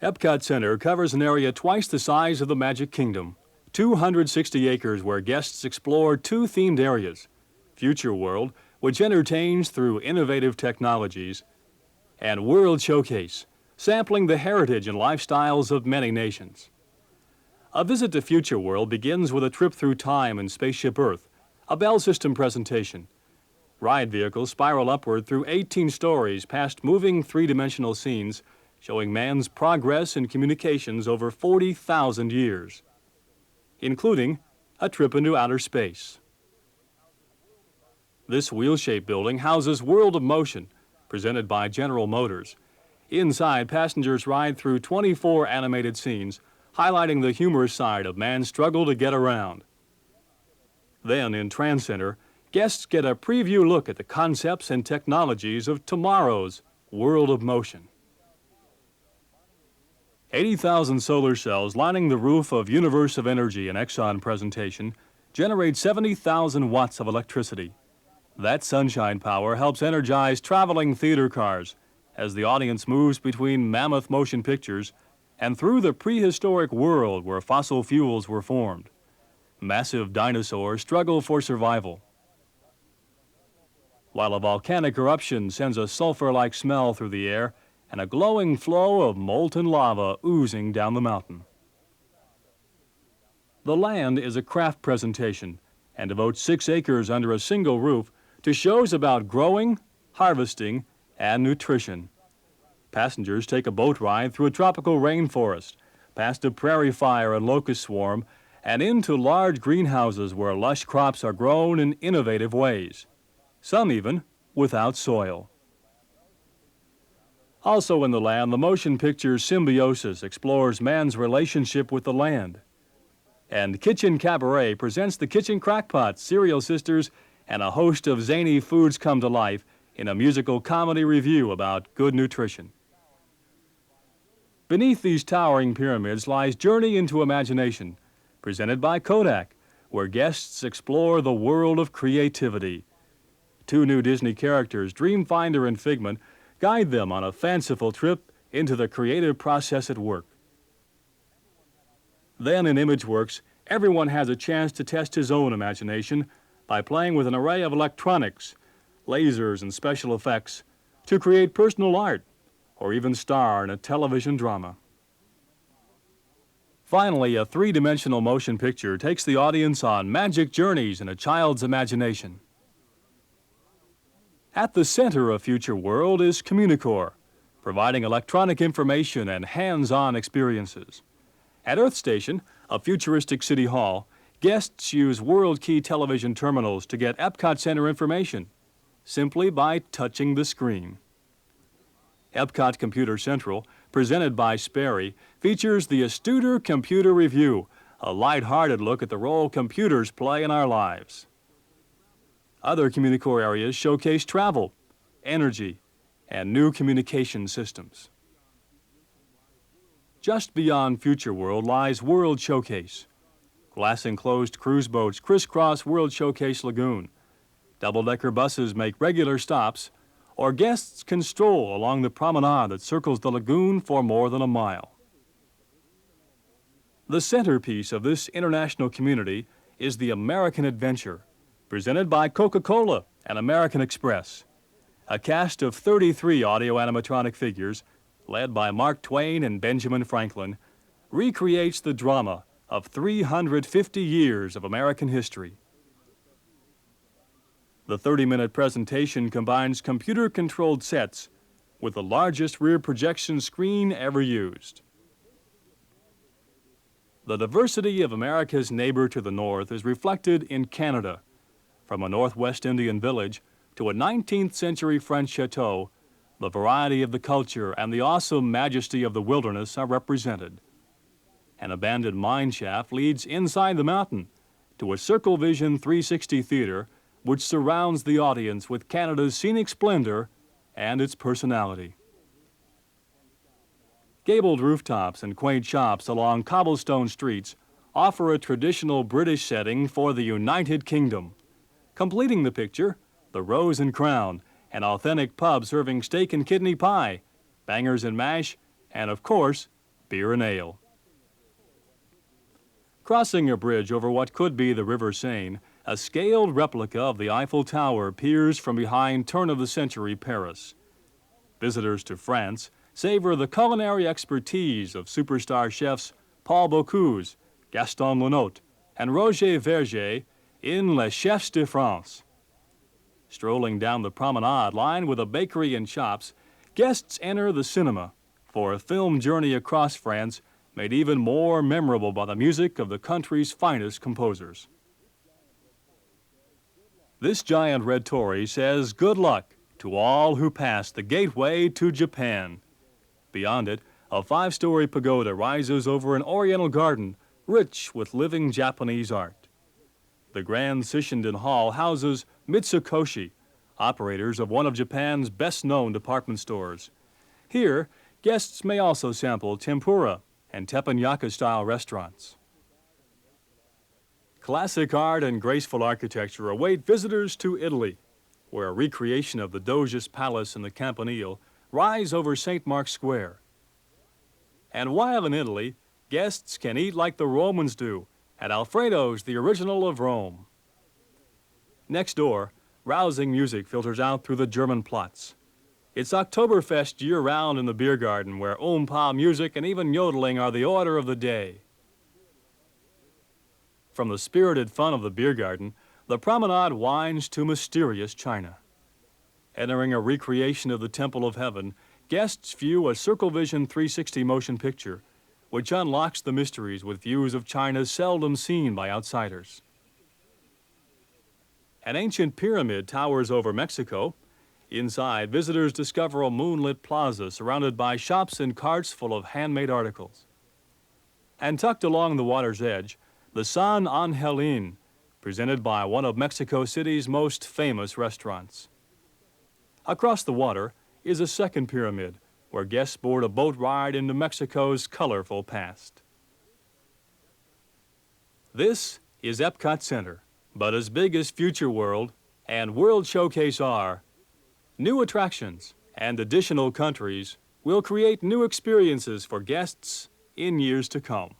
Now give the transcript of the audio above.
Epcot Center covers an area twice the size of the Magic Kingdom. 260 acres where guests explore two themed areas. Future World, which entertains through innovative technologies, and World Showcase, sampling the heritage and lifestyles of many nations. A visit to Future World begins with a trip through time and Spaceship Earth, a Bell System presentation. Ride vehicles spiral upward through 18 stories past moving three-dimensional scenes showing man's progress in communications over 40,000 years, including a trip into outer space. This wheel-shaped building houses World of Motion, presented by General Motors. Inside, passengers ride through 24 animated scenes, highlighting the humorous side of man's struggle to get around. Then, in Trans Center, guests get a preview look at the concepts and technologies of tomorrow's World of Motion. 80,000 solar cells lining the roof of Universe of Energy and Exxon presentation generate 70,000 watts of electricity. That sunshine power helps energize traveling theater cars as the audience moves between mammoth motion pictures and through the prehistoric world where fossil fuels were formed. Massive dinosaurs struggle for survival, while a volcanic eruption sends a sulfur-like smell through the air and a glowing flow of molten lava oozing down the mountain. The Land is a craft presentation and devotes 6 acres under a single roof to shows about growing, harvesting, and nutrition. Passengers take a boat ride through a tropical rainforest, past a prairie fire and locust swarm, and into large greenhouses where lush crops are grown in innovative ways, some even without soil. Also in the Land, the motion picture Symbiosis explores man's relationship with the land. And Kitchen Cabaret presents the Kitchen Crackpots, Cereal Sisters, and a host of zany foods come to life in a musical comedy review about good nutrition. Beneath these towering pyramids lies Journey into Imagination, presented by Kodak, where guests explore the world of creativity. 2 new Disney characters, Dreamfinder and Figment, guide them on a fanciful trip into the creative process at work. Then in ImageWorks, everyone has a chance to test his own imagination by playing with an array of electronics, lasers, and special effects to create personal art or even star in a television drama. Finally, a 3-dimensional motion picture takes the audience on magic journeys in a child's imagination. At the center of Future World is Communicore, providing electronic information and hands-on experiences. At Earth Station, a futuristic city hall, guests use World Key television terminals to get Epcot Center information, simply by touching the screen. Epcot Computer Central, presented by Sperry, features the Astuter Computer Review, a light-hearted look at the role computers play in our lives. Other Communicore areas showcase travel, energy, and new communication systems. Just beyond Future World lies World Showcase. Glass-enclosed cruise boats crisscross World Showcase Lagoon. Double-decker buses make regular stops, or guests can stroll along the promenade that circles the lagoon for more than a mile. The centerpiece of this international community is the American Adventure, presented by Coca-Cola and American Express. A cast of 33 audio-animatronic figures, led by Mark Twain and Benjamin Franklin, recreates the drama of 350 years of American history. The 30-minute presentation combines computer-controlled sets with the largest rear projection screen ever used. The diversity of America's neighbor to the north is reflected in Canada. From a Northwest Indian village to a 19th century French chateau, the variety of the culture and the awesome majesty of the wilderness are represented. An abandoned mine shaft leads inside the mountain to a Circle Vision 360 theater which surrounds the audience with Canada's scenic splendor and its personality. Gabled rooftops and quaint shops along cobblestone streets offer a traditional British setting for the United Kingdom. Completing the picture, the Rose and Crown, an authentic pub serving steak and kidney pie, bangers and mash, and of course, beer and ale. Crossing a bridge over what could be the River Seine, a scaled replica of the Eiffel Tower peers from behind turn-of-the-century Paris. Visitors to France savor the culinary expertise of superstar chefs Paul Bocuse, Gaston Lenotte, and Roger Verger in Les Chefs de France. Strolling down the promenade lined with a bakery and shops, guests enter the cinema for a film journey across France made even more memorable by the music of the country's finest composers. This giant red torii says good luck to all who pass the gateway to Japan. Beyond it, a 5-story pagoda rises over an oriental garden rich with living Japanese art. The Grand Sissenden Hall houses Mitsukoshi, operators of one of Japan's best-known department stores. Here, guests may also sample tempura and teppanyaki-style restaurants. Classic art and graceful architecture await visitors to Italy, where a recreation of the Doge's Palace in the Campanile rise over St. Mark's Square. And while in Italy, guests can eat like the Romans do at Alfredo's, the original of Rome. Next door, rousing music filters out through the German Platz. It's Oktoberfest year-round in the beer garden, where oompa music and even yodeling are the order of the day. From the spirited fun of the beer garden, the promenade winds to mysterious China. Entering a recreation of the Temple of Heaven, guests view a Circle Vision 360 motion picture, which unlocks the mysteries with views of China seldom seen by outsiders. An ancient pyramid towers over Mexico. Inside, visitors discover a moonlit plaza surrounded by shops and carts full of handmade articles. And tucked along the water's edge, the San Angel Inn, presented by one of Mexico City's most famous restaurants. Across the water is a second pyramid, where guests board a boat ride into Mexico's colorful past. This is Epcot Center, but as big as Future World and World Showcase are, new attractions and additional countries will create new experiences for guests in years to come.